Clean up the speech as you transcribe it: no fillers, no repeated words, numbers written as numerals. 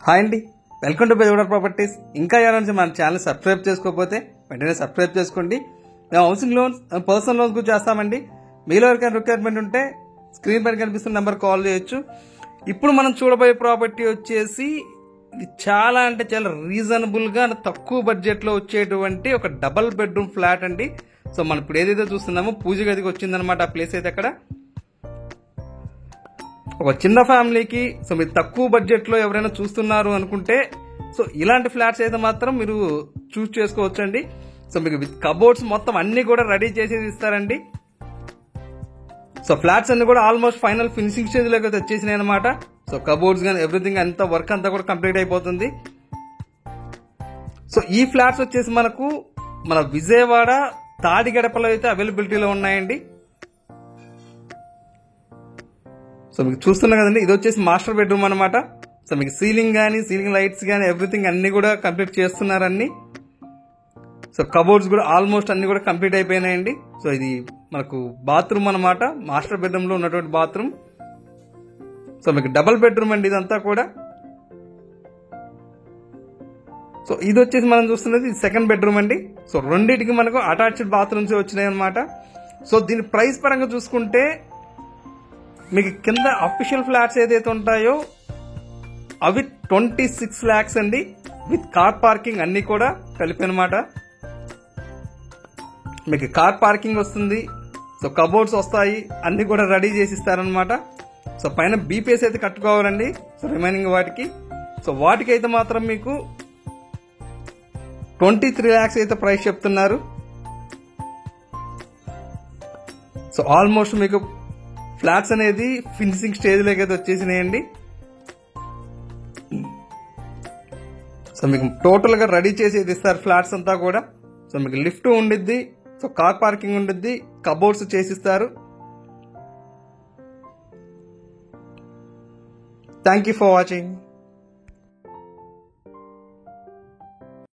Hi అండి, welcome to Bezawada properties. ఇంకా ఎవరైనా మన ఛానల్ సబ్స్క్రైబ్ చేసుకోకపోతే వెంటనే సబ్స్క్రైబ్ చేసుకోండి. మేము హౌసింగ్ లోన్స్, పర్సనల్ లోన్స్ గురించి చేస్తామండి. మీలో ఎవరికైనా రిక్వైర్మెంట్ ఉంటే స్క్రీన్ పైన కనిపిస్తున్న నెంబర్ కాల్ చేయొచ్చు. ఇప్పుడు మనం చూడబోయే ప్రాపర్టీ వచ్చేసి ఇది చాలా అంటే చాలా రీజనబుల్గా తక్కువ బడ్జెట్లో వచ్చేటువంటి ఒక డబల్ బెడ్రూమ్ ఫ్లాట్ అండి. సో మనం ఇప్పుడు ఏదైతే చూస్తున్నామో పూజ గదికి వచ్చిందనమాట ఆ ప్లేస్ అయితే. అక్కడ ఒక చిన్న ఫ్యామిలీకి సో మీరు తక్కువ బడ్జెట్లో ఎవరైనా చూస్తున్నారు అనుకుంటే సో ఇలాంటి ఫ్లాట్స్ అయితే మాత్రం మీరు చూస్ చేసుకోవచ్చండి. సో మీకు విత్ కబోర్డ్స్ మొత్తం అన్ని కూడా రెడీ చేసేది ఇస్తారండి. సో ఫ్లాట్స్ అన్ని కూడా ఆల్మోస్ట్ ఫైనల్ ఫినిషింగ్ స్టేజ్లోకి అయితే వచ్చేసినాయి అనమాట. సో కబోర్డ్స్ కానీ ఎవ్రీథింగ్ అంతా వర్క్ అంతా కూడా కంప్లీట్ అయిపోతుంది. సో ఈ ఫ్లాట్స్ వచ్చేసి మనకు మన విజయవాడ తాడిగడపలో అయితే అవైలబిలిటీలో ఉన్నాయండి. సో మీకు చూస్తున్నా కదండి, ఇది వచ్చేసి మాస్టర్ బెడ్రూమ్ అనమాట. సో మీకు సీలింగ్ కానీ సీలింగ్ లైట్స్ కానీ ఎవ్రీథింగ్ అన్ని కూడా కంప్లీట్ చేస్తున్నారన్ని. సో కబోర్డ్స్ కూడా ఆల్మోస్ట్ అన్ని కూడా కంప్లీట్ అయిపోయినాయండి. సో ఇది మనకు బాత్రూమ్ అనమాట, మాస్టర్ బెడ్రూమ్ లో ఉన్నటువంటి బాత్రూమ్. సో మీకు డబల్ బెడ్రూమ్ అండి ఇదంతా కూడా. సో ఇది వచ్చేసి మనం చూస్తున్నది సెకండ్ బెడ్రూమ్ అండి. సో రెండింటికి మనకు అటాచ్డ్ బాత్రూమ్స్ వచ్చినాయి అనమాట. సో దీని ప్రైస్ పరంగా చూసుకుంటే మీకు కింద అఫీషియల్ ఫ్లాట్స్ ఏదైతే ఉంటాయో అవి 26 lakhs అండి, విత్ కార్ పార్కింగ్ అన్ని కూడా కలిపి అనమాట. మీకు కార్ పార్కింగ్ వస్తుంది. సో కబోర్డ్స్ వస్తాయి, అన్ని కూడా రెడీ చేసి ఇస్తారనమాట. సో పైన బీపీఎస్ అయితే కట్టుకోవాలండి. సో రిమైనింగ్ వాటికి సో వాటికి అయితే మాత్రం మీకు 23 lakhs అయితే ప్రైస్ చెప్తున్నారు. సో ఆల్మోస్ట్ మీకు ఫ్లాట్స్ అనేది ఫినిషింగ్ స్టేజ్లోకి అయితే వచ్చేసినాయండి. సో మీకు టోటల్గా రెడీ చేసి ఇస్తారు ఫ్లాట్స్ అంతా కూడా. సో మీకు లిఫ్ట్ ఉండిద్ది, సో కార్ పార్కింగ్ ఉండిద్ది, కబోర్డ్స్ చేసిస్తారు. Thank you for watching.